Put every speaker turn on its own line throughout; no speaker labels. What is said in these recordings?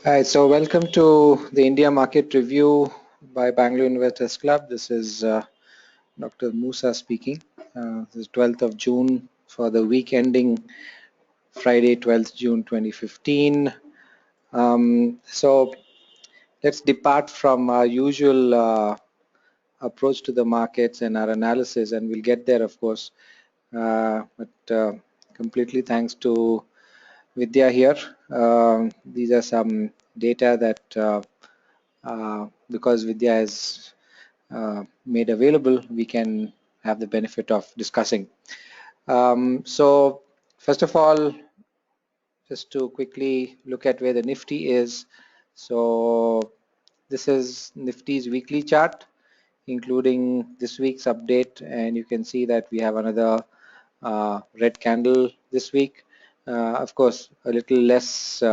Hi, so welcome to the India Market Review by Bangalore Investors Club. This is Dr. Musa speaking. This is 12th of June for the week ending Friday, 12th June 2015. So let's depart from our usual approach to the markets and our analysis, and we'll get there, of course. But completely thanks to Vidya here. These are some data that because Vidya is made available, we can have the benefit of discussing. So first of all, just to quickly look at where the Nifty is. So this is Nifty's weekly chart, including this week's update, and you can see that we have another red candle this week. Of course, a little less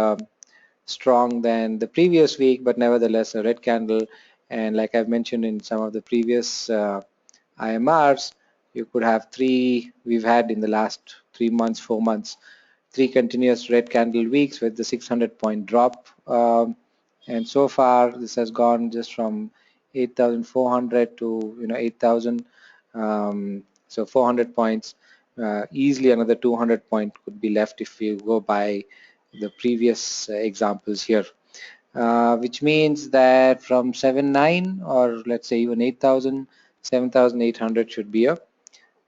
strong than the previous week, but nevertheless a red candle. And like I've mentioned in some of the previous IMRs, you could have we've had in the last 3 months, 4 months, three continuous red candle weeks with the 600-point drop. And so far, this has gone just from 8,400 to 8,000. So 400 points. Easily another 200 point could be left if you go by the previous examples here, which means that from 7,900 or let's say even 8,000, 7,800 should be a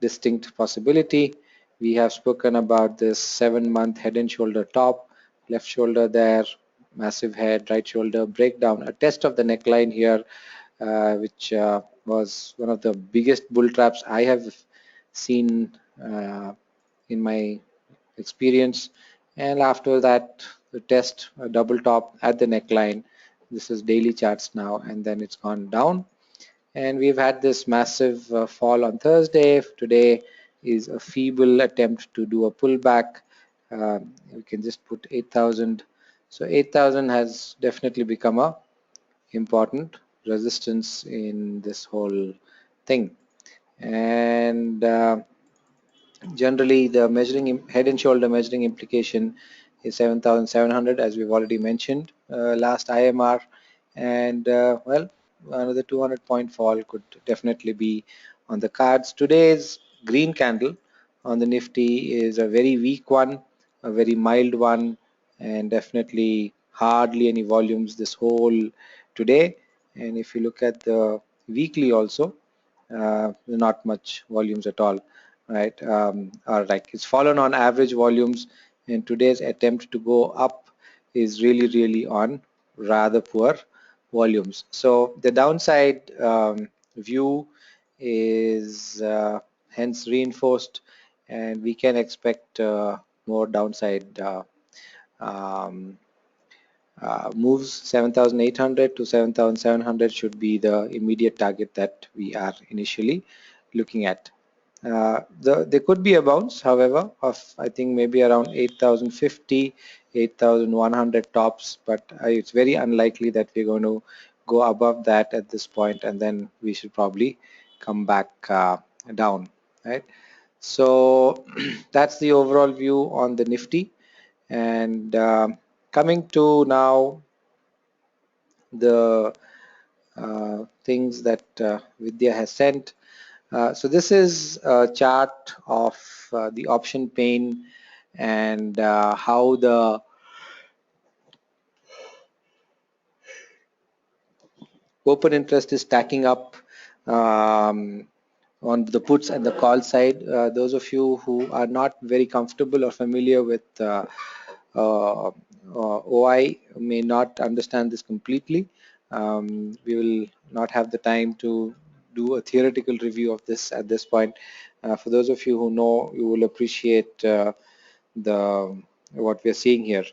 distinct possibility. We have spoken about this 7-month head and shoulder top, left shoulder there, massive head, right shoulder breakdown, a test of the neckline here, which was one of the biggest bull traps I have seen in my experience. And after that, the test a double top at the neckline. This is daily charts now, and then it's gone down. And we've had this massive fall on Thursday. Today is a feeble attempt to do a pullback. We can just put 8,000. So 8,000 has definitely become a important resistance in this whole thing. And generally, the measuring head and shoulder measuring implication is 7,700, as we've already mentioned last IMR. And well, another 200-point fall could definitely be on the cards. Today's green candle on the Nifty is a very weak one, a very mild one, and definitely hardly any volumes this whole today. And if you look at the weekly also, not much volumes at all, right? Or like it's fallen on average volumes, and today's attempt to go up is really on rather poor volumes. So the downside view is hence reinforced, and we can expect more downside um, moves. 7,800 to 7,700 should be the immediate target that we are initially looking at. There could be a bounce, however, of I think maybe around 8,050, 8,100 tops, but it's very unlikely that we're going to go above that at this point, and then we should probably come back down, right? So that's the overall view on the Nifty. And coming to now the things that Vidya has sent. So this is a chart of the option pain and how the open interest is stacking up on the puts and the call side. Those of you who are not very comfortable or familiar with OI may not understand this completely. We will not have the time to do a theoretical review of this at this point. For those of you who know, you will appreciate the what we're seeing here.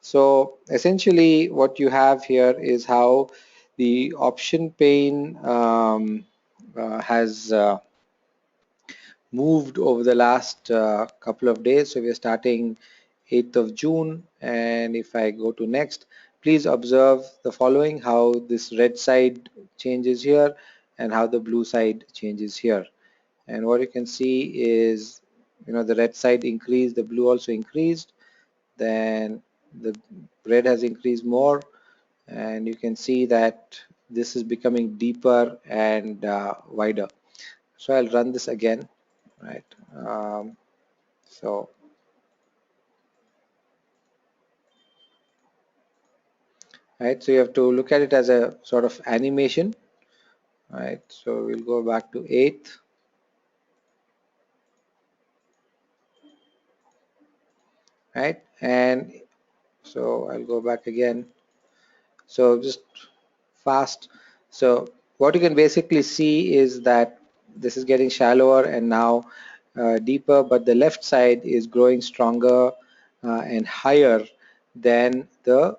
So essentially what you have here is how the option pain has moved over the last couple of days. So we're starting 8th of June, and if I go to next, please observe the following: how this red side changes here and how the blue side changes here. And what you can see is, the red side increased, the blue also increased, then the red has increased more, and you can see that this is becoming deeper and wider. So I'll run this again, right? So right, so you have to look at it as a sort of animation, right? So we'll go back to 8th, right? And so I'll go back again. So just fast. So what you can basically see is that this is getting shallower and now deeper, but the left side is growing stronger and higher than the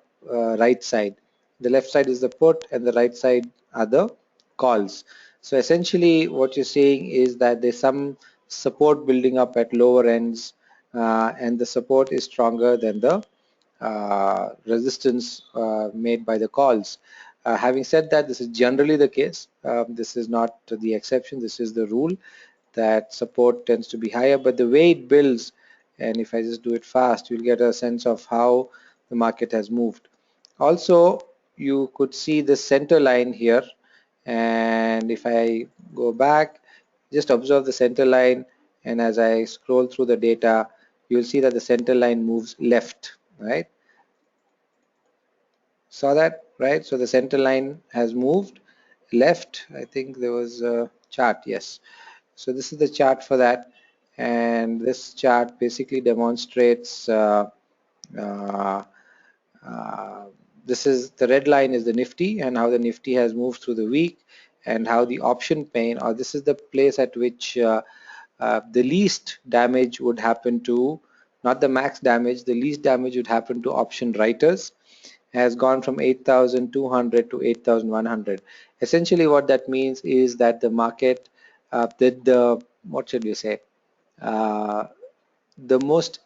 right side. The left side is the put and the right side are the calls. So essentially what you're seeing is that there's some support building up at lower ends, and the support is stronger than the resistance made by the calls. Having said that, this is generally the case. This is not the exception. This is the rule, that support tends to be higher, but the way it builds, and if I just do it fast, you'll get a sense of how the market has moved. Also, you could see the center line here, and if I go back, just observe the center line, and as I scroll through the data, you'll see that the center line moves left, right? Saw that, right? So the center line has moved left. I think there was a chart, yes. So this is the chart for that, and this chart basically demonstrates uh, uh, this is the red line is the Nifty and how the Nifty has moved through the week, and how the option pain, or this is the place at which the least damage would happen to, not the max damage, the least damage would happen to option writers, has gone from 8,200 to 8,100. Essentially what that means is that the market did the, what should we say, uh, the most,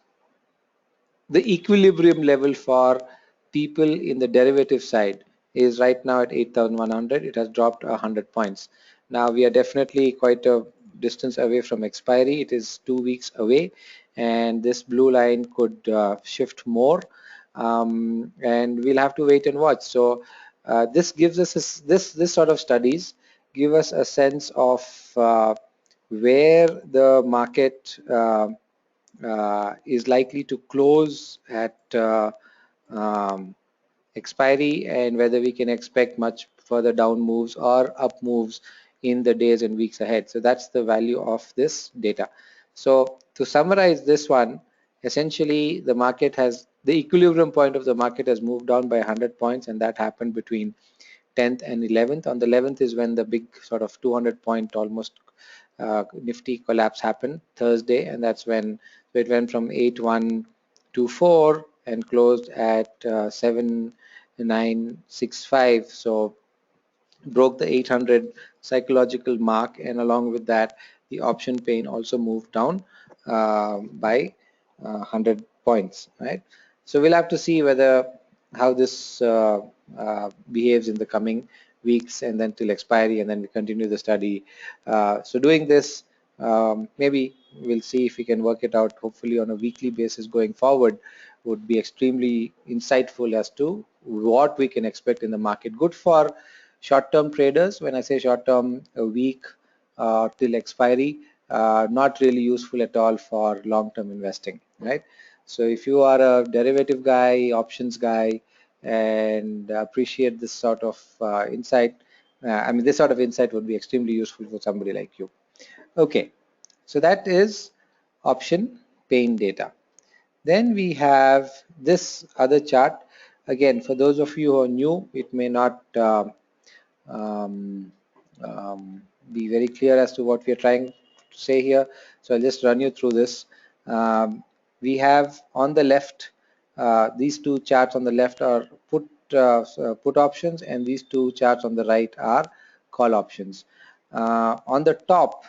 the equilibrium level for people in the derivative side is right now at 8,100. It has dropped 100 points. Now we are definitely quite a distance away from expiry. It is 2 weeks away, and this blue line could shift more, and we'll have to wait and watch. So this gives us this sort of studies give us a sense of where the market is likely to close at um, expiry, and whether we can expect much further down moves or up moves in the days and weeks ahead. So that's the value of this data. So to summarize this one, essentially the market has, the equilibrium point of the market has moved down by 100 points, and that happened between 10th and 11th. On the 11th is when the big sort of 200 point almost Nifty collapse happened Thursday, and that's when, so it went from 8124 and closed at 7965. So broke the 800 psychological mark, and along with that the option pain also moved down by 100 points, right? So we'll have to see whether how this behaves in the coming weeks and then till expiry, and then we continue the study. So doing this, maybe we'll see if we can work it out, hopefully on a weekly basis going forward, would be extremely insightful as to what we can expect in the market. Good for short-term traders. When I say short-term, a week till expiry, not really useful at all for long-term investing, right? So if you are a derivative guy, options guy, and appreciate this sort of insight, I mean, this sort of insight would be extremely useful for somebody like you. Okay, so that is option pain data. Then we have this other chart. Again, for those of you who are new, it may not um, be very clear as to what we are trying to say here. So I'll just run you through this. We have on the left, these two charts on the left are put options, and these two charts on the right are call options. On the top,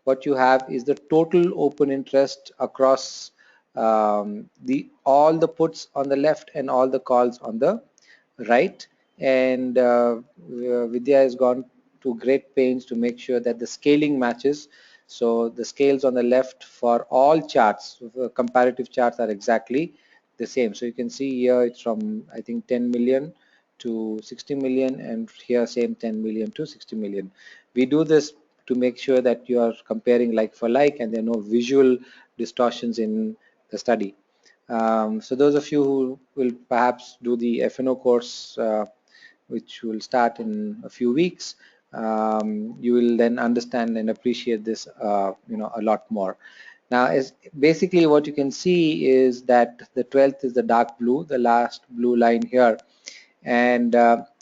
what you have is the total open interest across the all the puts on the left and all the calls on the right, and Vidya has gone to great pains to make sure that the scaling matches. So the scales on the left for all charts, comparative charts, are exactly the same. So you can see here it's from, I think, 10 million to 60 million, and here same 10 million to 60 million. We do this to make sure that you are comparing like for like and there are no visual distortions in the study. So those of you who will perhaps do the FNO course, which will start in a few weeks, you will then understand and appreciate this a lot more. Now, is basically what you can see is that the 12th is the dark blue, the last blue line here. And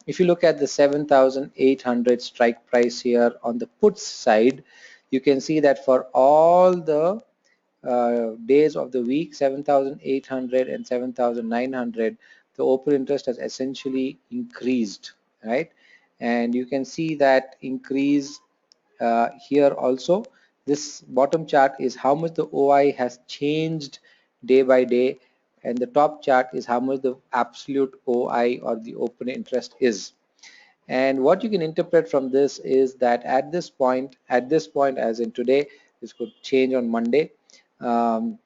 if you look at the 7,800 strike price here on the puts side, you can see that for all the days of the week, 7,800 and 7,900, the open interest has essentially increased, right? And you can see that increase here also. This bottom chart is how much the OI has changed day by day, and the top chart is how much the absolute OI or the open interest is. And what you can interpret from this is that at this point as in today, this could change on Monday, um,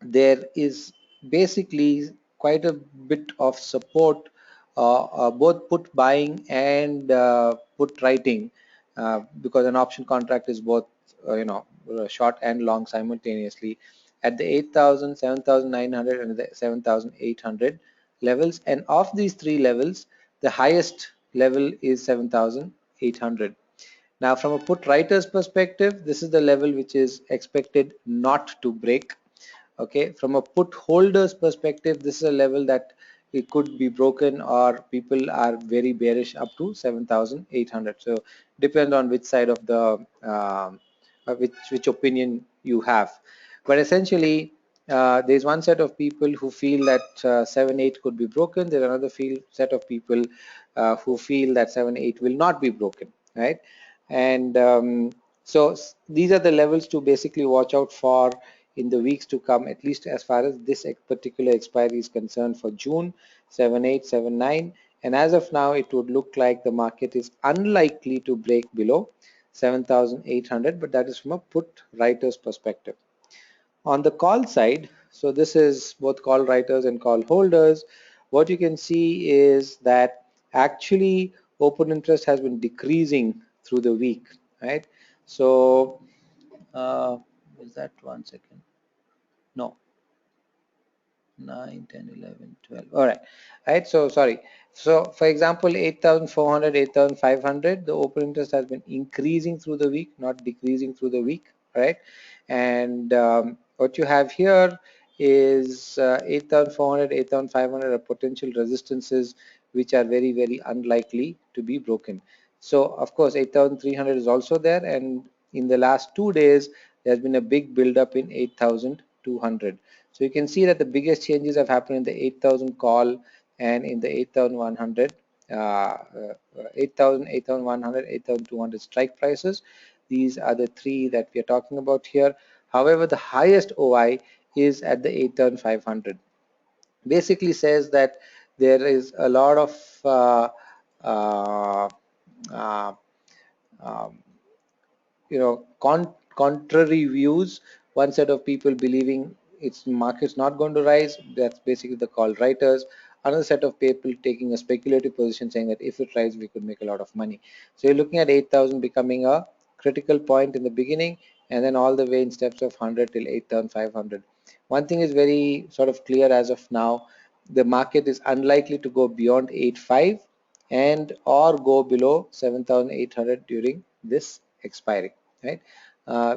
there is basically quite a bit of support, both put buying and put writing, because an option contract is both short and long simultaneously at the 8,000, 7,900 and the 7,800 levels. And of these three levels, the highest level is 7,800. Now, from a put writer's perspective, this is the level which is expected not to break. Okay, from a put holder's perspective, this is a level that it could be broken, or people are very bearish up to 7,800. So depend on which side of the which opinion you have. But essentially, there's one set of people who feel that 7-8 could be broken. There's another set of people who feel that 7-8 will not be broken, right? And so these are the levels to basically watch out for in the weeks to come, at least as far as this particular expiry is concerned for June. 7-8, 7-9, and as of now it would look like the market is unlikely to break below 7,800, but that is from a put writer's perspective. On the call side, so this is both call writers and call holders, what you can see is that actually open interest has been decreasing through the week, right? So is that 1 second? No, 9, 10, 11, 12. All right. So sorry. So for example, 8,400, 8,500, the open interest has been increasing through the week, not decreasing through the week, right? And what you have here is 8,400, 8,500 are potential resistances which are very, very unlikely to be broken. So of course, 8,300 is also there, and in the last 2 days, there's been a big build-up in 8,200. So you can see that the biggest changes have happened in the 8,000 call and in the 8,100, 8,000, 8,100, 8,200 strike prices. These are the three that we are talking about here. However, the highest OI is at the 8,500. Basically says that there is a lot of uh, uh, um, contrary views. One set of people believing its market's not going to rise, that's basically the call writers. Another set of people taking a speculative position saying that if it rises we could make a lot of money. So you're looking at 8,000 becoming a critical point in the beginning, and then all the way in steps of 100 till 8,500. One thing is very sort of clear as of now: the market is unlikely to go beyond 8.5 and or go below 7,800 during this expiry, right?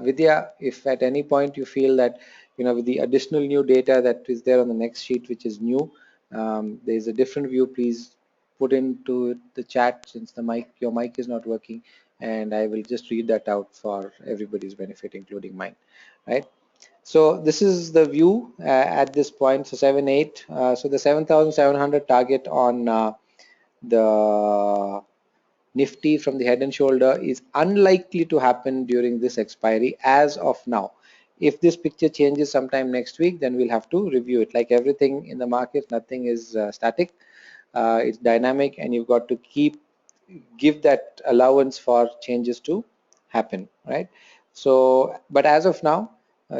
Vidya, if at any point you feel that with the additional new data that is there on the next sheet, which is new, there is a different view, please put into the chat, since your mic is not working, and I will just read that out for everybody's benefit, including mine, right? So this is the view at this point. So 7-8. So the 7,700 target on the Nifty from the head and shoulder is unlikely to happen during this expiry as of now. If this picture changes sometime next week, then we'll have to review it. Like everything in the market, nothing is static. It's dynamic, and you've got to give that allowance for changes to happen, right? So, but as of now,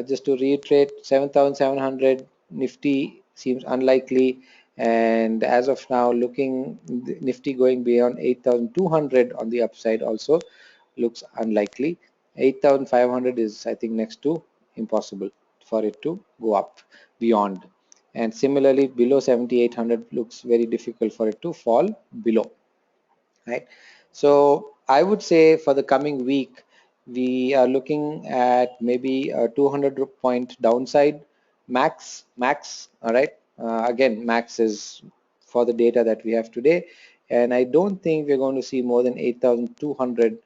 just to reiterate, 7,700 Nifty seems unlikely. And as of now, looking Nifty going beyond 8,200 on the upside also looks unlikely. 8,500 is, I think, next to impossible for it to go up beyond. And similarly, below 7,800 looks very difficult for it to fall below, right? So I would say for the coming week, we are looking at maybe a 200 point downside max. All right. Again, max is for the data that we have today, and I don't think we're going to see more than 8,200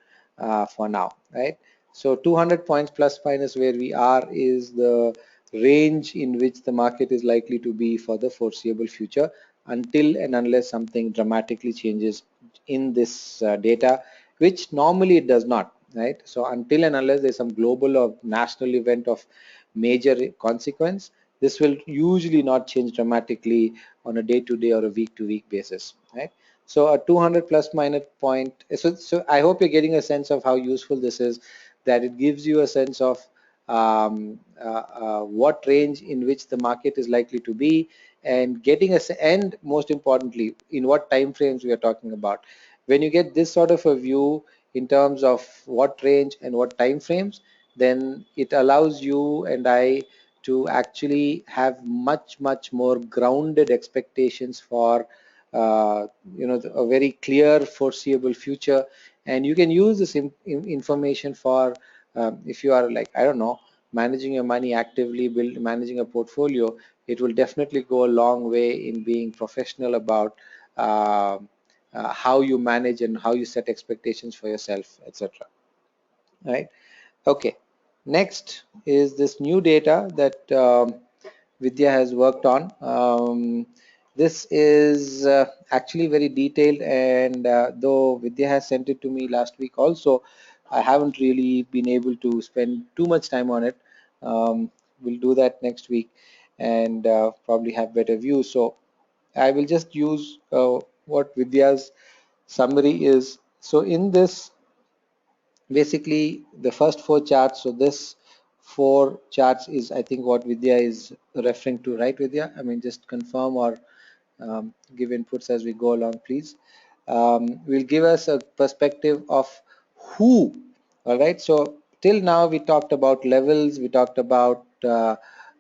for now, right? So 200 points plus minus where we are is the range in which the market is likely to be for the foreseeable future, until and unless something dramatically changes in this data, which normally it does not, right? So until and unless there's some global or national event of major consequence, this will usually not change dramatically on a day-to-day or a week-to-week basis, right? So a 200 plus minus point. So I hope you're getting a sense of how useful this is, that it gives you a sense of what range in which the market is likely to be, and getting a and most importantly, in what time frames we are talking about. When you get this sort of a view in terms of what range and what time frames, then it allows you and I to actually have much more grounded expectations for a very clear foreseeable future. And you can use this information for if you are, like, I don't know, managing your money actively, managing a portfolio. It will definitely go a long way in being professional about how you manage and how you set expectations for yourself, etc. Right? Okay. Next is this new data that Vidya has worked on. This is actually very detailed, and though Vidya has sent it to me last week also, I haven't really been able to spend too much time on it. We'll do that next week and probably have better views. So I will just use what Vidya's summary is. So in this, basically the first four charts, so this four charts is, I think, what Vidya is referring to, right, Vidya? I mean, just confirm or give inputs as we go along, please. Will give us a perspective of who. All right, so till now we talked about levels, we talked about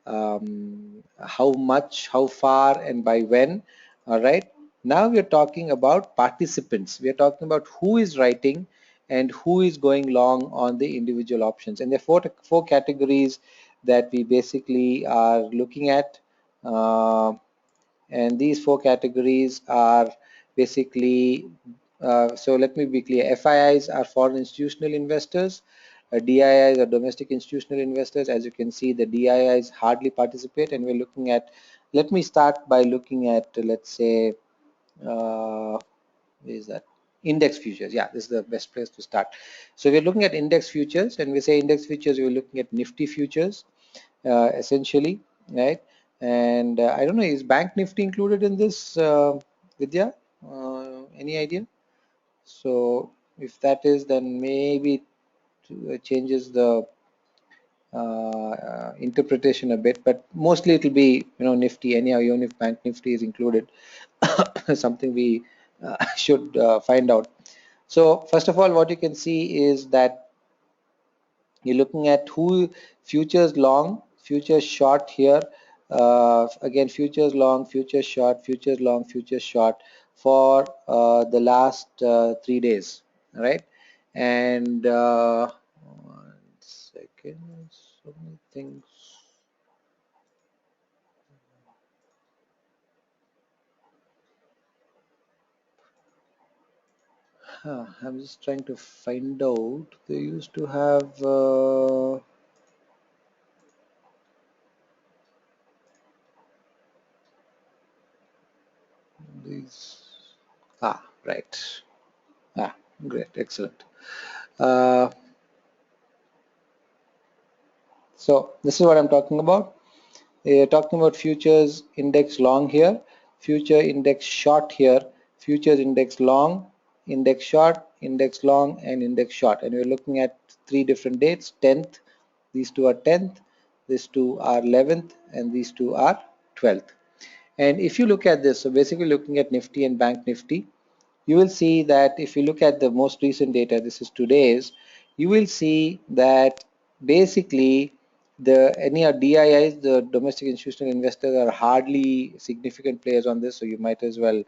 how much, how far, and by when. All right, now we are talking about participants. We are talking about who is writing and who is going long on the individual options. And there are four categories that we basically are looking at. And these four categories are basically, so let me be clear. FIIs are foreign institutional investors. DIIs are domestic institutional investors. As you can see, the DIIs hardly participate, and we're looking at, let me start by looking at, let's say, where is that? Index futures. Yeah, this is the best place to start. So we're looking at index futures, and we say index futures, we're looking at Nifty futures, essentially, right? And I don't know, is Bank Nifty included in this, Vidya? Any idea? So if that is, then maybe it changes the interpretation a bit, but mostly it'll be, Nifty anyhow, even if Bank Nifty is included. Something we should find out. So first of all, what you can see is that you're looking at who futures long, futures short here. Again, futures long, futures short, futures long, futures short for the last 3 days, right? And one second, so many things. I'm just trying to find out. They used to have these. Right. Great, excellent. Uh, so this is what I'm talking about. Talking about futures index long here, future index short here, futures index short, index long, and index short. And we're looking at three different dates. 10th, these two are 10th, these two are 11th, and these two are 12th. And if you look at this, so basically looking at Nifty and Bank Nifty, you will see that if you look at the most recent data, this is today's, you will see that basically the any DIIs, the domestic institutional investors, are hardly significant players on this, so you might as well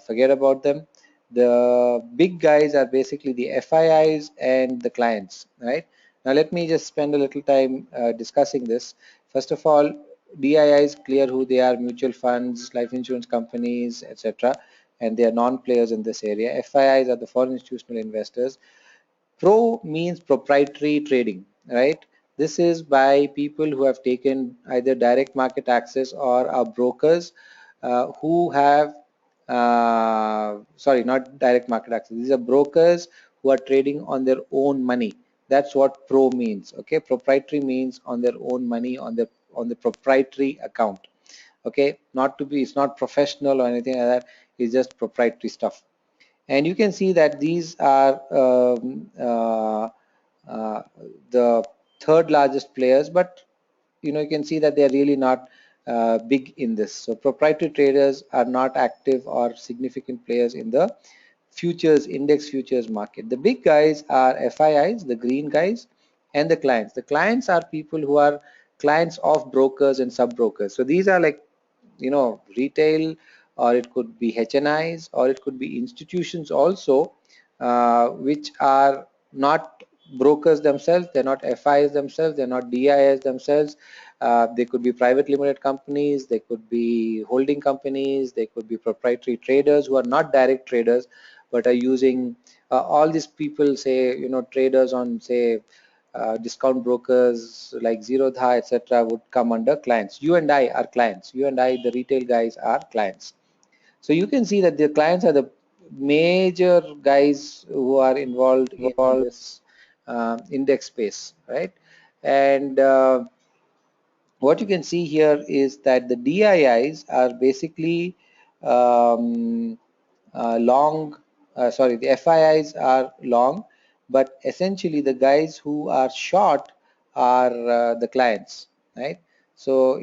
forget about them. The big guys are basically the FIIs and the clients, right? Now let me just spend a little time discussing this. First of all, DIIs, clear who they are: mutual funds, life insurance companies, etc., and they are non-players in this area. FIIs are the foreign institutional investors. Pro means proprietary trading, right? This is by people who have taken either direct market access or are brokers who have, sorry, not direct market access. These are brokers who are trading on their own money. That's what pro means. Okay, proprietary means on their own money, on the proprietary account. Okay, not to be, it's not professional or anything like that. It's just proprietary stuff. And you can see that these are uh, the third largest players, but you can see that they're really not big in this. So proprietary traders are not active or significant players in the futures, index futures market. The big guys are FIIs, the green guys, and the clients. The clients are people who are clients of brokers and sub brokers. So these are like, retail, or it could be HNIs, or it could be institutions also, which are not brokers themselves, they're not FIs themselves, they're not DIs themselves. They could be private limited companies, they could be holding companies, they could be proprietary traders who are not direct traders but are using all these people, say, traders on, say, discount brokers like Zerodha, etc., would come under clients. You and I are clients. You and I, the retail guys, are clients. So you can see that the clients are the major guys who are involved in this index space, right? And what you can see here is that the DIIs are basically um, long, sorry, the FIIs are long, but essentially the guys who are short are the clients, right? So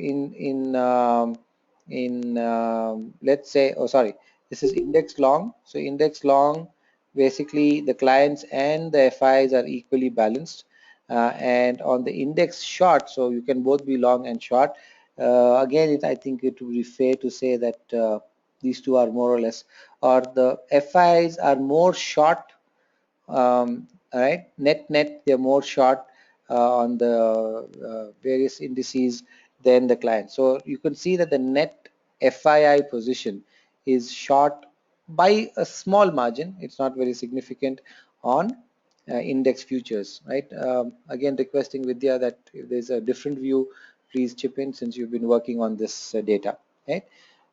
let's say, oh sorry, this is index long. So index long, basically the clients and the FIs are equally balanced. And on the index short, so you can both be long and short. Again, I think it would be fair to say that these two are more or less, or the FIs are more short, all right, net they're more short on the various indices than the client. So you can see that the net FII position is short by a small margin. It's not very significant on index futures, right? Again, requesting Vidya that if there's a different view, please chip in since you've been working on this data, right?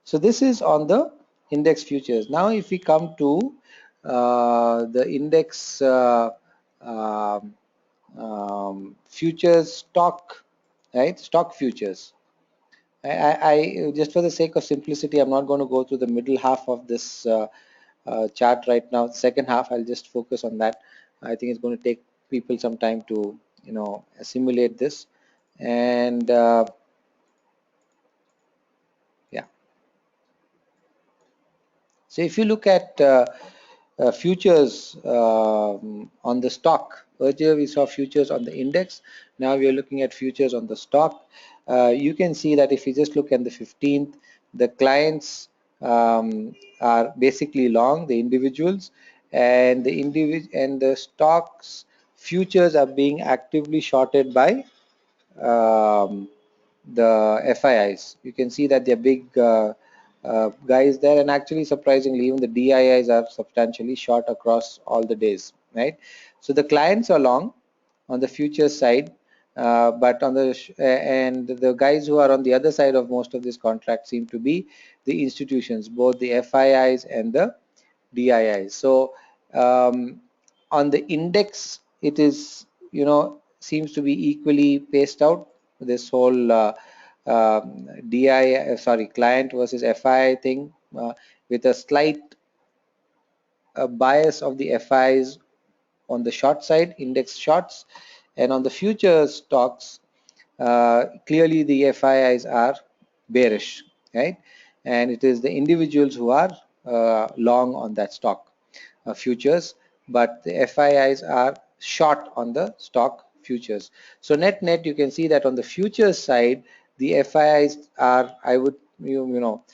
So this is on the index futures. Now if we come to the index um, futures stock, right? Stock futures. I just for the sake of simplicity, I'm not going to go through the middle half of this chart right now. The second half, I'll just focus on that. I think it's going to take people some time to assimilate this, and yeah. So if you look at futures on the stock, earlier we saw futures on the index. Now we are looking at futures on the stock. You can see that if you just look at the 15th, the clients are basically long, the individuals, and the stocks futures are being actively shorted by um, the FIIs. You can see that they're big guys there, and actually, surprisingly, even the DIIs are substantially short across all the days, right? So the clients are long on the futures side, but on the and the guys who are on the other side of most of this contract seem to be the institutions, both the FIIs and the DIIs. So on the index, it is, seems to be equally paced out. This whole sorry, client versus FI thing, with a slight bias of the FIs on the short side, index shorts, and on the future stocks, clearly the FIIs are bearish. right? And it is the individuals who are long on that stock futures, but the FIIs are short on the stock futures. So net net, you can see that on the futures side, the FIIs are, I would, you know,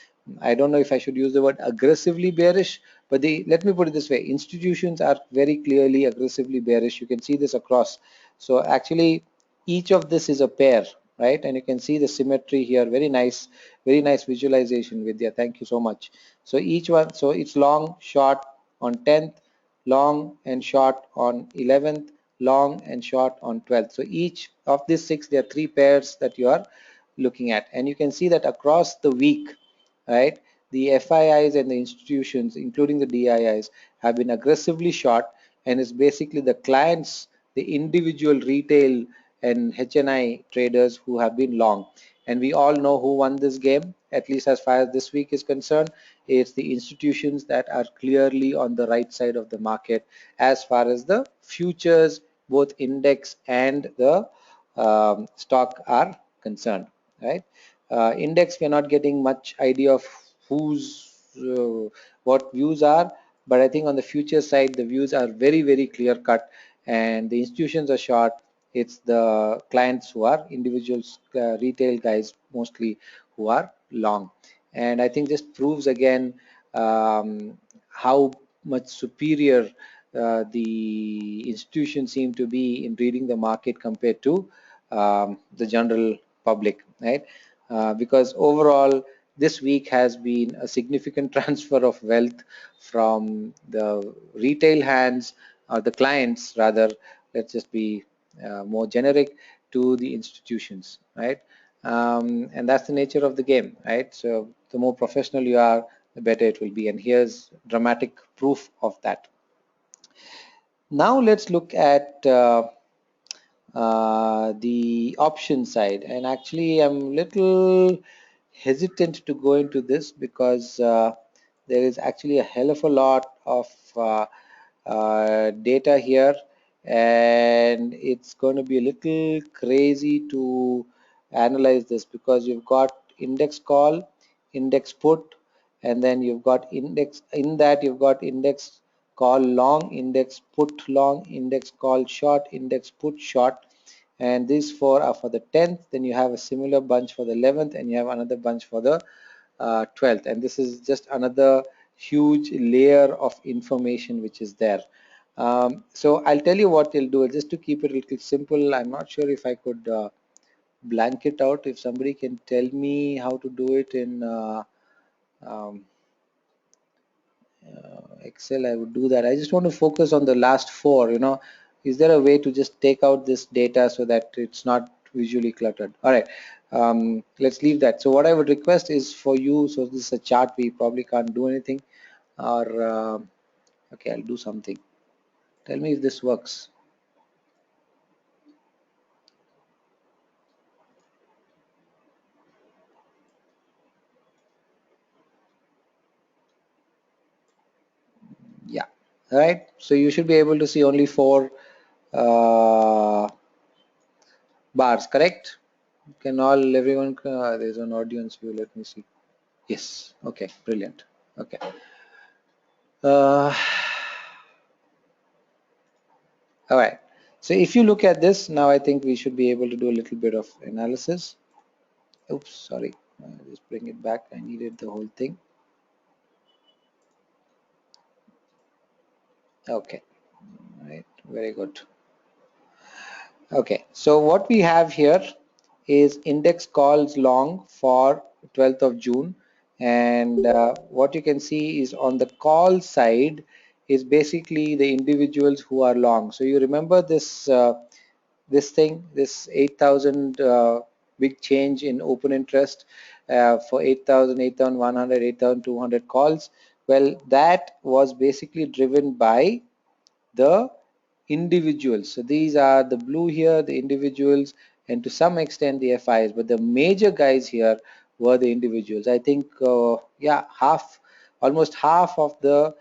I don't know if I should use the word aggressively bearish, but let me put it this way: institutions are very clearly aggressively bearish. You can see this across. So actually, each of this is a pair, right? And you can see the symmetry here. Very nice visualization, Vidya. Thank you so much. So each one, so it's long, short on 10th, long and short on 11th, long and short on 12th. So each of these six, there are three pairs that you are looking at, and you can see that across the week, right? The FIIs and the institutions, including the DIIs, have been aggressively short, and it's basically the clients, the individual retail and HNI traders who have been long. And we all know who won this game, at least as far as this week is concerned. It's the institutions that are clearly on the right side of the market as far as the futures, both index and the stock are concerned, right? Index, we're not getting much idea of who's what views are, but I think on the future side the views are very clear cut, and the institutions are short. It's the clients who are individuals, retail guys mostly, who are long. And I think this proves again how much superior the institutions seem to be in reading the market compared to the general public, right? Because overall this week has been a significant transfer of wealth from the retail hands, or the clients rather, let's just be more generic, to the institutions, right? And that's the nature of the game, right? So the more professional you are, the better it will be, and here's dramatic proof of that. Now let's look at the option side, and actually I'm little hesitant to go into this because there is actually a hell of a lot of data here, and it's going to be a little crazy to analyze this because you've got index call, index put, and then you've got index, in that you've got index call long, index put long, index call short, index put short, and these four are for the 10th. Then you have a similar bunch for the 11th, and you have another bunch for the 12th, and this is just another huge layer of information which is there. So I'll tell you what we'll do, just to keep it a little simple. I'm not sure if I could blank it out. If somebody can tell me how to do it in um, Excel, I would do that. I just want to focus on the last four, is there a way to just take out this data so that it's not visually cluttered? All right, let's leave that. So what I would request is for you, so this is a chart, we probably can't do anything, or okay, I'll do something. Tell me if this works. Yeah, all right, so you should be able to see only four uh, bars, correct? Can everyone, there's an audience view, let me see. Yes, okay, brilliant. Okay. Uh, all right. So if you look at this now, I think we should be able to do a little bit of analysis. Oops, sorry. Just bring it back. I needed the whole thing. Okay. All right. Very good. Okay. So what we have here is index calls long for 12th of June, and what you can see is on the call side is basically the individuals who are long. So you remember this this 8,000 big change in open interest for 8,000, 8,100, 8,200 calls. Well, that was basically driven by the individuals. So these are the blue here, the individuals, and to some extent the FIs, but the major guys here were the individuals. I think, yeah, almost half of the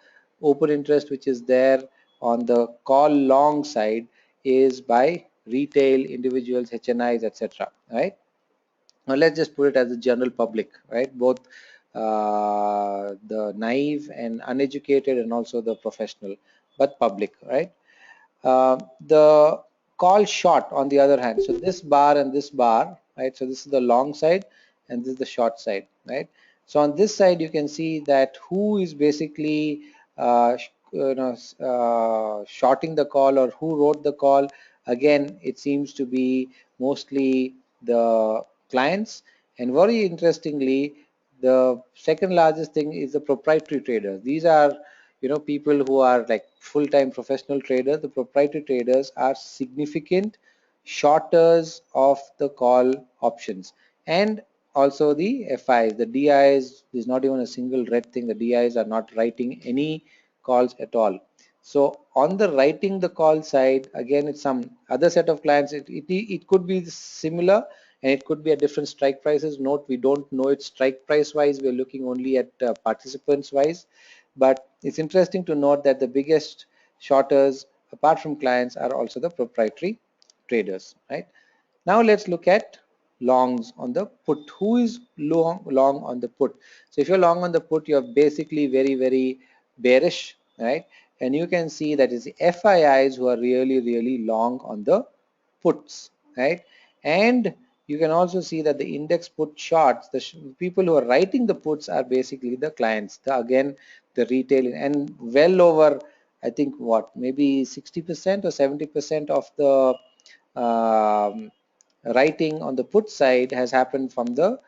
open interest which is there on the call long side is by retail individuals, HNIs, etc. Right? Now let's just put it as the general public, right? Both the naive and uneducated, and also the professional, but public, right? The call short, on the other hand, so this bar and this bar, right? So this is the long side and this is the short side, right? So on this side, you can see that who is basically shorting the call, or who wrote the call. Again, it seems to be mostly the clients, and very interestingly, the second largest thing is the proprietary traders. These are, people who are like full-time professional traders. The proprietary traders are significant shorters of the call options, and also the FIs. The DIs is not even a single red thing. The DIs are not writing any calls at all. So on the writing the call side, again, it's some other set of clients. It could be similar, and it could be at different strike prices. Note, we don't know it strike price wise. We're looking only at participants wise. But it's interesting to note that the biggest shorters, apart from clients, are also the proprietary traders, right? Now let's look at longs on the put. Who is long on the put? So if you're long on the put, you're basically very bearish, right? And you can see that it's the FIIs who are really long on the puts, right? And you can also see that the index put shorts, the people who are writing the puts are basically the clients, again, the retail, and well over, I think, what, maybe 60% or 70% of the um, writing on the put side has happened from the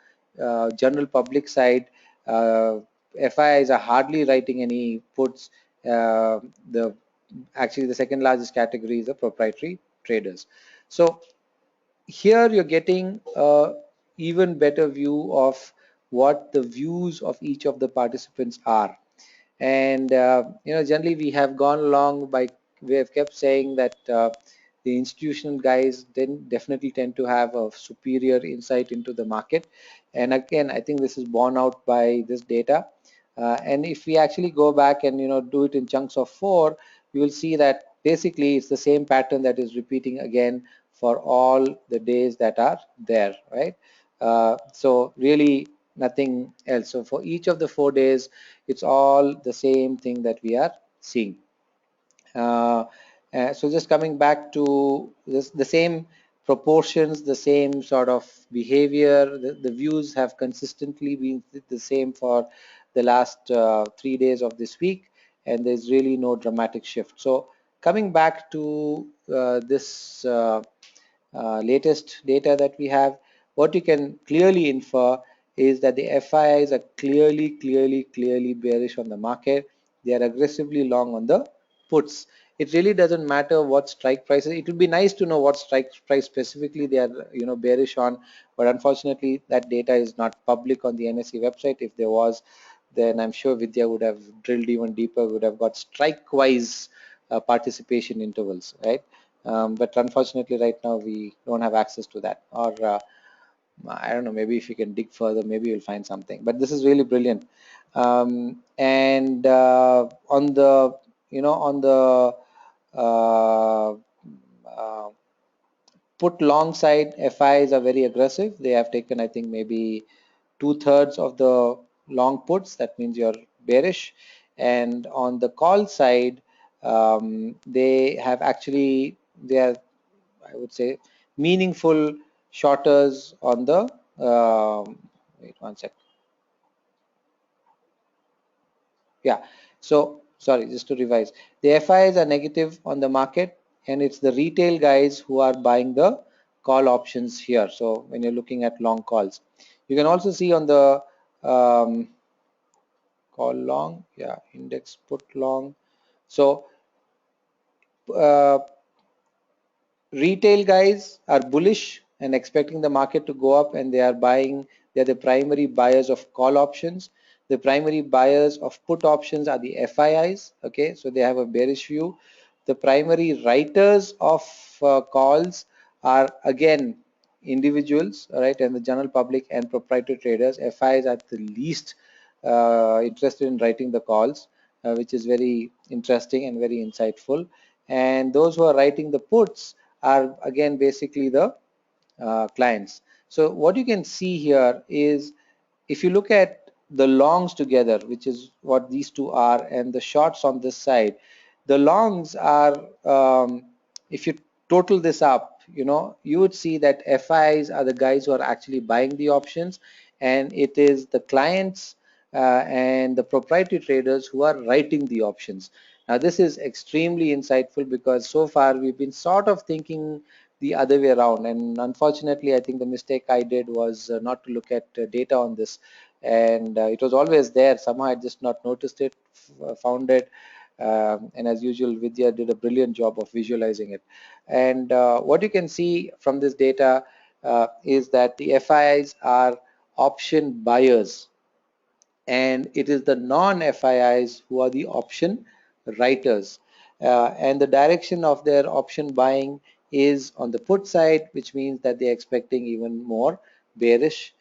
general public side. FIIs are hardly writing any puts. The Actually, the second largest category is the proprietary traders. So here you're getting a even better view of what the views of each of the participants are. And generally we have gone along by, we have kept saying that the institutional guys then definitely tend to have a superior insight into the market. And again, I think this is borne out by this data. And if we actually go back and do it in chunks of 4, you will see that basically it's the same pattern that is repeating again for all the days that are there, right? So really nothing else. So for each of the 4 days, it's all the same thing that we are seeing. Uh, so just coming back to this, the same proportions, the same sort of behavior, the views have consistently been the same for the last 3 days of this week, and there's really no dramatic shift. So coming back to this latest data that we have, what you can clearly infer is that the FIIs are clearly bearish on the market. They are aggressively long on the puts. It really doesn't matter what strike prices. It would be nice to know what strike price specifically they are, bearish on, but unfortunately that data is not public on the NSE website. If there was, then I'm sure Vidya would have drilled even deeper, would have got strike-wise participation intervals, right? But unfortunately, right now we don't have access to that. Or I don't know, maybe if you can dig further, maybe you'll find something. But this is really brilliant. And on the, on the uh, uh, put long side, FIs are very aggressive. They have taken, I think, maybe 2/3 of the long puts. That means you're bearish. And on the call side, they have actually, they are, I would say, meaningful shorters on the, wait one sec. Yeah. So sorry, just to revise, the FIs are negative on the market, and it's the retail guys who are buying the call options here. So when you're looking at long calls, you can also see on the call long, yeah, index put long. So uh, retail guys are bullish and expecting the market to go up, and they are buying. They're the primary buyers of call options. The primary buyers of put options are the FIIs. Okay, so they have a bearish view. The primary writers of calls are again individuals, right, and the general public and proprietary traders. FIs are the least interested in writing the calls, which is very interesting and very insightful. And those who are writing the puts are again basically the clients. So what you can see here is, if you look at the longs together, which is what these two are, and the shorts on this side, the longs are, if you total this up, you would see that FIs are the guys who are actually buying the options, and it is the clients and the proprietary traders who are writing the options. Now, this is extremely insightful because so far we've been sort of thinking the other way around, and unfortunately I think the mistake I did was not to look at data on this, and it was always there. Somehow I just not noticed it, found it, and as usual Vidya did a brilliant job of visualizing it. And what you can see from this data is that the FIs are option buyers, and it is the non-FIIs who are the option writers. And the direction of their option buying is on the put side, which means that they're expecting even more bearish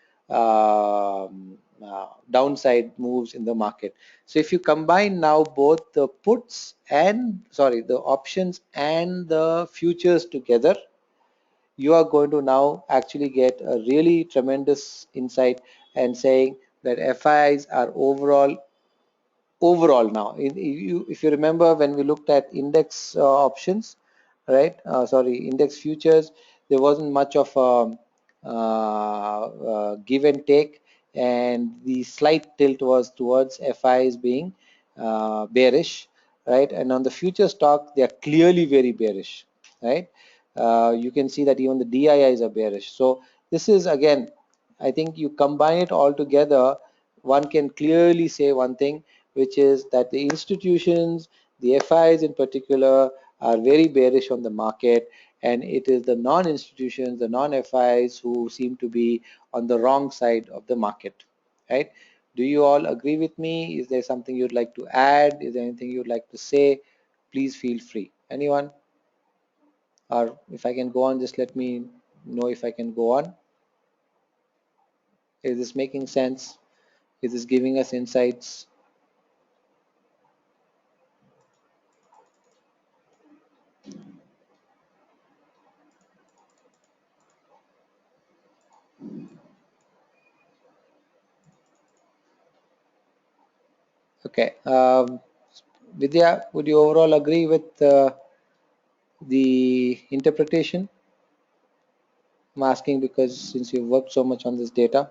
downside moves in the market. So if you combine now both the the options and the futures together, you are going to now actually get a really tremendous insight, and saying that FIs are overall now. If you remember when we looked at index options, right? Sorry, index futures, there wasn't much of a give and take, and the slight tilt was towards FIs being bearish, right? And on the future stock, they are clearly very bearish, right? You can see that even the DIIs are bearish. So this is again, I think you combine it all together, one can clearly say one thing, which is that the institutions, the FIs in particular, are very bearish on the market, and it is the non-institutions, the non-FIs who seem to be on the wrong side of the market, right? Do you all agree with me? Is there something you'd like to add? Is there anything you'd like to say? Please feel free. Anyone? Or if I can go on, just let me know if I can go on. Is this making sense? Is this giving us insights? Okay. Vidya, would you overall agree with the interpretation? I'm asking because since you've worked so much on this data.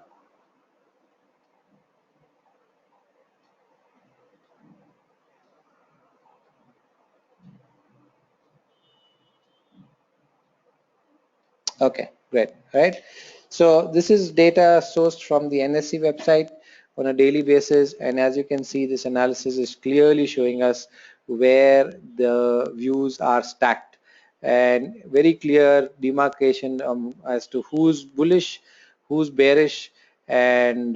Okay, great. Right. So this is data sourced from the NSE website on a daily basis, and as you can see, this analysis is clearly showing us where the views are stacked, and very clear demarcation as to who's bullish, who's bearish, and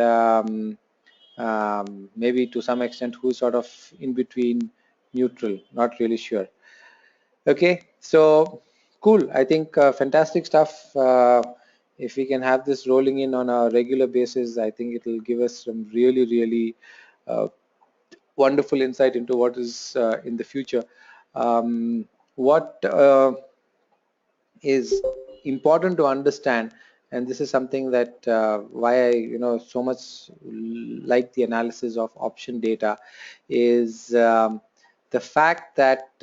maybe to some extent who's sort of in between neutral, not really sure. Okay, so cool. I think fantastic stuff. If we can have this rolling in on a regular basis, I think it will give us some really, really uh, wonderful insight into what is in the future. What is important to understand, and this is something that why I so much like the analysis of option data, is the fact that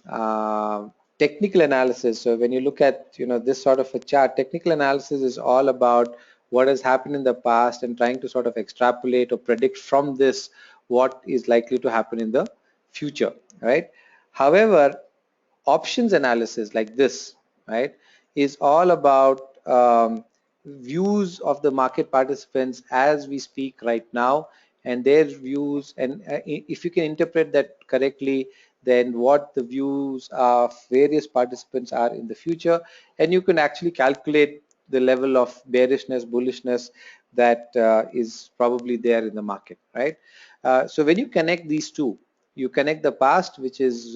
uh, technical analysis. So when you look at this sort of a chart, technical analysis is all about what has happened in the past and trying to sort of extrapolate or predict from this what is likely to happen in the future, right? However, options analysis like this, right, is all about views of the market participants as we speak right now, and their views, and if you can interpret that correctly, then what the views of various participants are in the future, and you can actually calculate the level of bearishness, bullishness that is probably there in the market, right? So when you connect these two, you connect the past, which is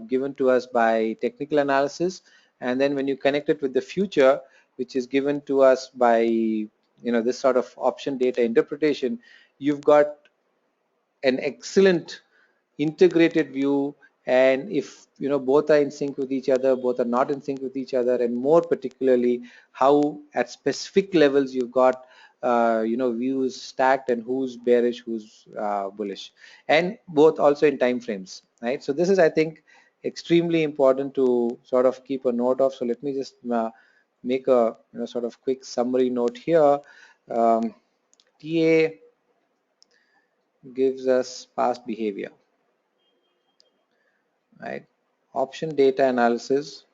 given to us by technical analysis, and then when you connect it with the future, which is given to us by this sort of option data interpretation, you've got an excellent integrated view And if both are in sync with each other, both are not in sync with each other, and more particularly how at specific levels you've got views stacked, and who's bearish, who's bullish, and both also in time frames, right? So this is, I think, extremely important to sort of keep a note of. So let me just make a sort of quick summary note here. TA gives us past behavior, right? Option data analysis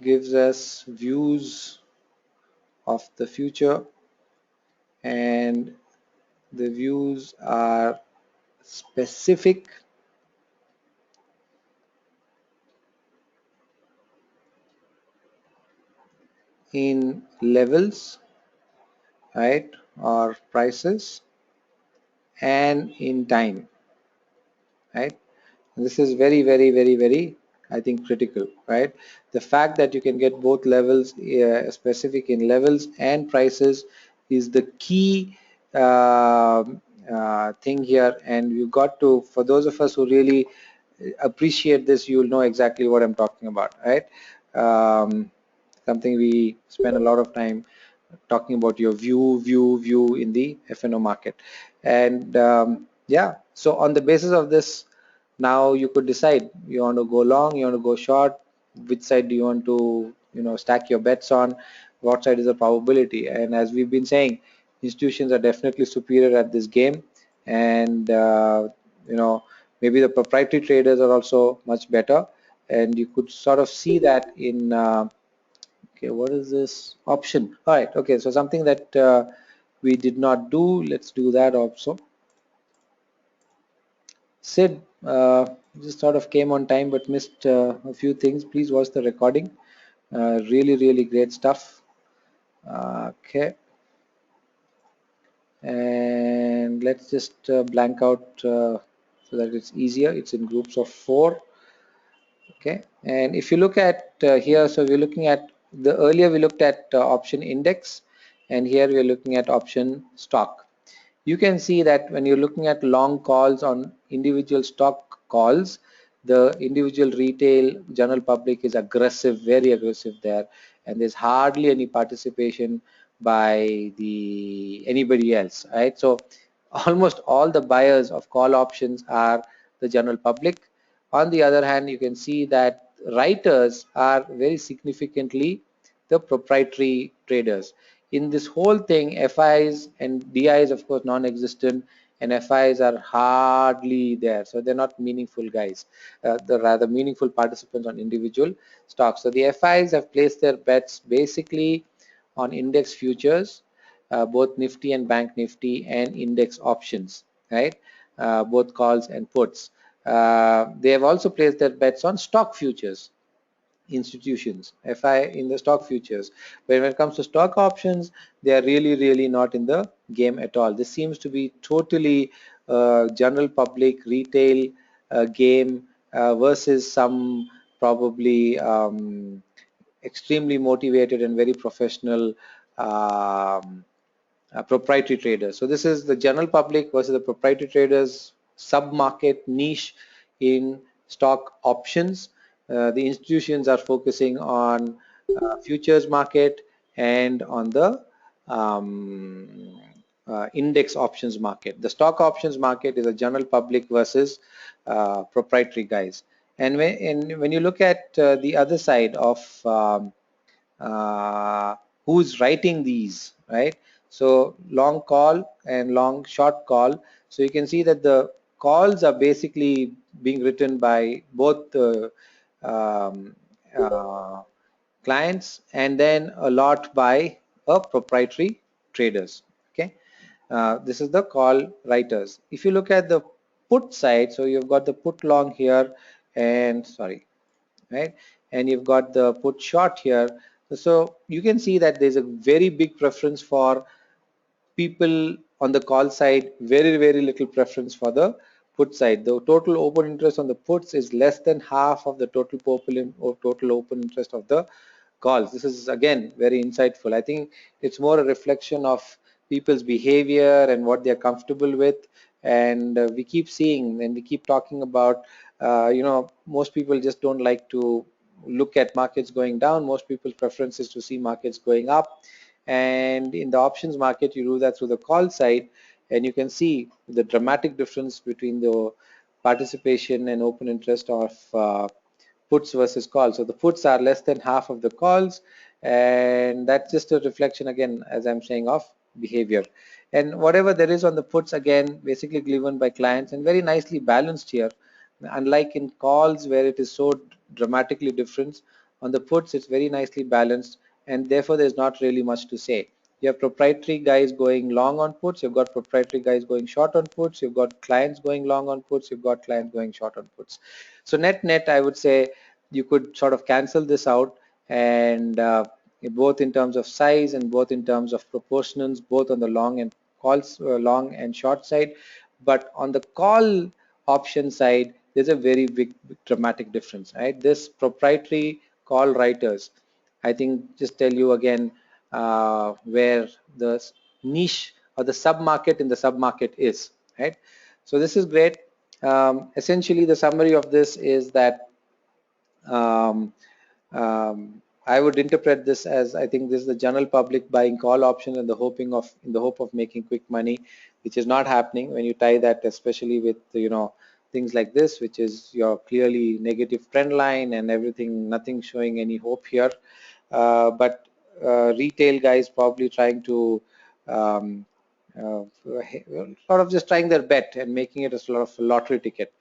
gives us views of the future, and the views are specific in levels, right, or prices, and in time, right? And this is very, very, very, very, I think, critical, right? The fact that you can get both levels, specific in levels and prices, is the key thing here. And you got to, for those of us who really appreciate this, you'll know exactly what I'm talking about, right? Something we spend a lot of time talking about, your view in the FNO market. And yeah, so on the basis of this, now you could decide, you want to go long, you want to go short, which side do you want to stack your bets on, what side is the probability. And as we've been saying, institutions are definitely superior at this game, and you know maybe the proprietary traders are also much better, and you could sort of see that in okay, what is this option? All right, okay, so something that we did not do, let's do that also. Sid just sort of came on time but missed a few things. Please watch the recording. Really, really great stuff. Okay, and let's just blank out so that it's easier. It's in groups of 4. Okay, and if you look at here, so we're looking at the earlier we looked at option index, and here we're looking at option stock. You can see that when you're looking at long calls on individual stock calls, the individual retail general public is aggressive, very aggressive there, and there's hardly any participation by the anybody else, right? So almost all the buyers of call options are the general public. On the other hand, you can see that writers are very significantly the proprietary traders. In this whole thing, FIs and DIs, of course, non-existent, and FIs are hardly there. So they're not meaningful guys. They're rather meaningful participants on individual stocks. So the FIs have placed their bets basically on index futures, both Nifty and Bank Nifty, and index options, right? Both calls and puts. They have also placed their bets on stock futures, institutions, FI in the stock futures. But when it comes to stock options, they are really, really not in the game at all. This seems to be totally general public retail game versus some probably extremely motivated and very professional proprietary traders. So this is the general public versus the proprietary traders sub-market niche in stock options. The institutions are focusing on futures market and on the index options market. The stock options market is a general public versus proprietary guys. And when you look at the other side of uh, who's writing these, right? So long call and long short call. So you can see that the calls are basically being written by both the um, uh, clients, and then a lot by a proprietary traders. Okay, this is the call writers. If you look at the put side, so you've got the put long here, and sorry, right, and you've got the put short here. So you can see that there's a very big preference for people on the call side, very, very little preference for the put side. The total open interest on the puts is less than half of the total open interest of the calls. This is again very insightful. I think it's more a reflection of people's behavior and what they're comfortable with, and we keep seeing and we keep talking about, most people just don't like to look at markets going down. Most people's preference is to see markets going up, and in the options market you do that through the call side, and you can see the dramatic difference between the participation and open interest of puts versus calls. So the puts are less than half of the calls, and that's just a reflection, again, as I'm saying, of behavior. And whatever there is on the puts, again, basically given by clients and very nicely balanced here. Unlike in calls where it is so dramatically different, on the puts it's very nicely balanced, and therefore there's not really much to say. You have proprietary guys going long on puts, you've got proprietary guys going short on puts, you've got clients going long on puts, you've got clients going short on puts. So net, I would say you could sort of cancel this out, and both in terms of size and both in terms of proportionals, both on the long and calls, long and short side. But on the call option side, there's a very big dramatic difference, right? This proprietary call writers, I think, just tell you again where the niche or the sub market in the sub market is, right? So this is great. Essentially, the summary of this is that um, I would interpret this as, I think this is the general public buying call option and in the hope of making quick money, which is not happening when you tie that, especially with things like this, which is your clearly negative trend line and everything, nothing showing any hope here. But retail guys probably trying to um, sort of just trying their bet and making it a sort of a lottery ticket,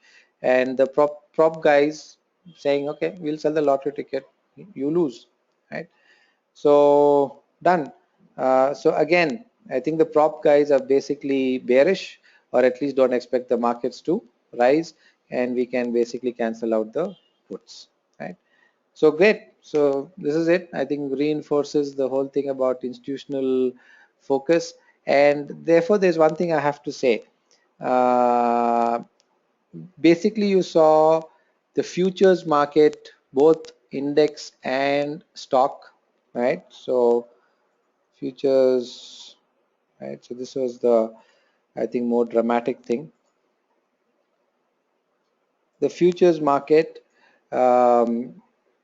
and the prop guys saying, okay, we'll sell the lottery ticket, you lose, right? So done. So again, I think the prop guys are basically bearish, or at least don't expect the markets to rise, and we can basically cancel out the puts, right? So great. So this is it. I think reinforces the whole thing about institutional focus, and therefore there's one thing I have to say. Uh, Basically you saw the futures market, both index and stock, right? So futures, right? So this was the, I think, more dramatic thing. The futures market, um,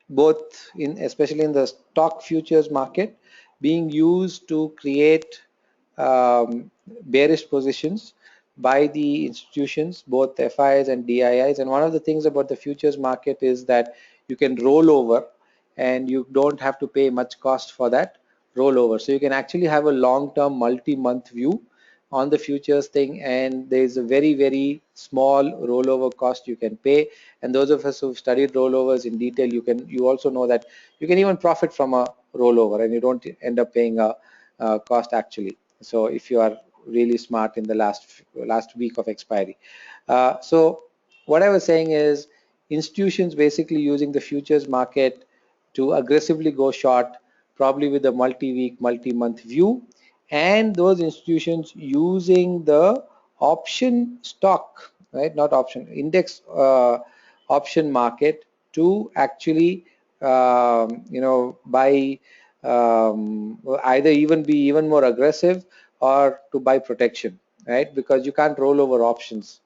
both in, especially in the stock futures market, being used to create bearish positions by the institutions, both FIs and DIIs. And one of the things about the futures market is that you can roll over, and you don't have to pay much cost for that rollover. So you can actually have a long-term multi-month view on the futures thing, and there is a very small rollover cost you can pay. And those of us who've studied rollovers in detail, you also know that you can even profit from a rollover, and you don't end up paying a cost actually. So if you are really smart in the last week of expiry. So what I was saying is, institutions basically using the futures market to aggressively go short, probably with a multi-week, multi-month view, and those institutions using the option stock, right, not option, index option market to actually buy, either even be even more aggressive or to buy protection, right? Because you can't roll over options,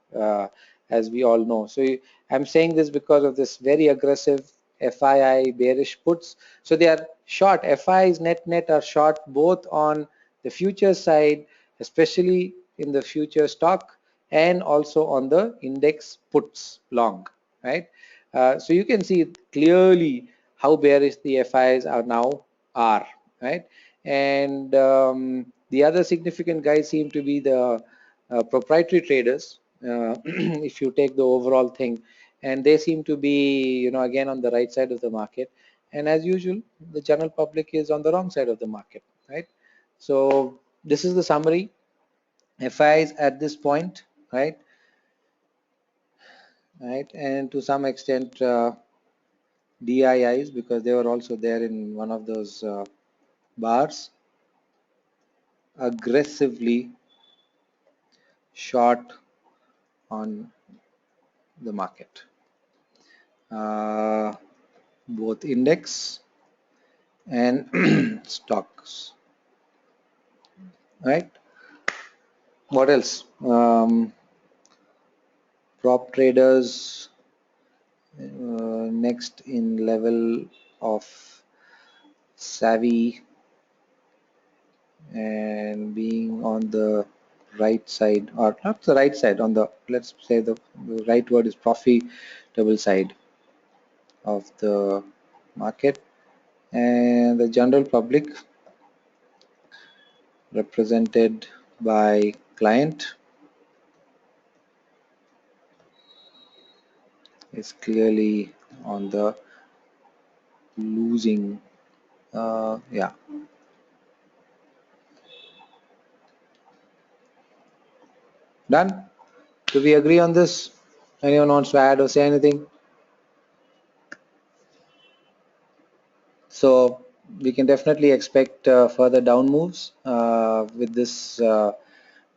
as we all know. So I'm saying this because of this very aggressive FII bearish puts. So they are short. FIs net are short both on the future side, especially in the future stock, and also on the index puts long, right? So you can see clearly how bearish the FIs are, right? And the other significant guys seem to be the proprietary traders, if you take the overall thing, and they seem to be, again, on the right side of the market. And as usual, the general public is on the wrong side of the market, right? So this is the summary. FIs at this point, right? Right, and to some extent DIIs, because they were also there in one of those bars, aggressively short on the market, uh, both index and stocks, right? What else? prop traders next in level of savvy and being on the right side, or not the right side, on the, let's say the right word is profitable side of the market, and the general public represented by client is clearly on the losing. Yeah, done. Do we agree on this? Anyone wants to add or say anything? So we can definitely expect further down moves with this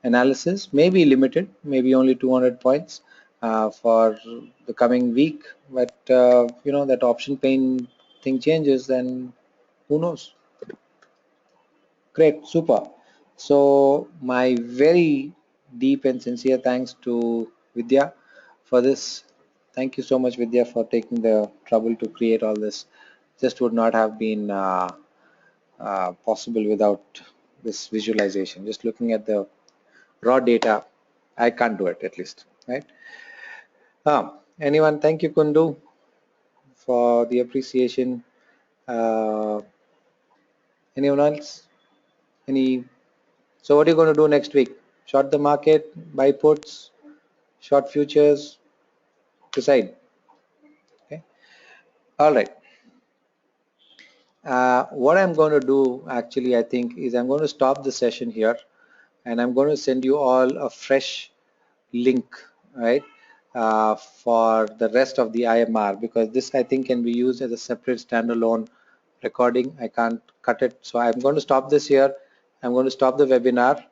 analysis, maybe limited, maybe only 200 points for the coming week. But that option pain thing changes, then who knows? Great, super. So my very deep and sincere thanks to Vidya for this. Thank you so much, Vidya, for taking the trouble to create all this. Just would not have been possible without this visualization. Just looking at the raw data, I can't do it at least, right? Anyone? Thank you, Kundu, for the appreciation. Uh, Anyone else? Any? So what are you going to do next week? Short the market, buy puts, short futures, decide. Okay. All right. What I'm going to do actually, I think, is I'm going to stop the session here, and I'm going to send you all a fresh link, right, for the rest of the IMR, because this I think can be used as a separate standalone recording. I can't cut it, so I'm going to stop this here. I'm going to stop the webinar.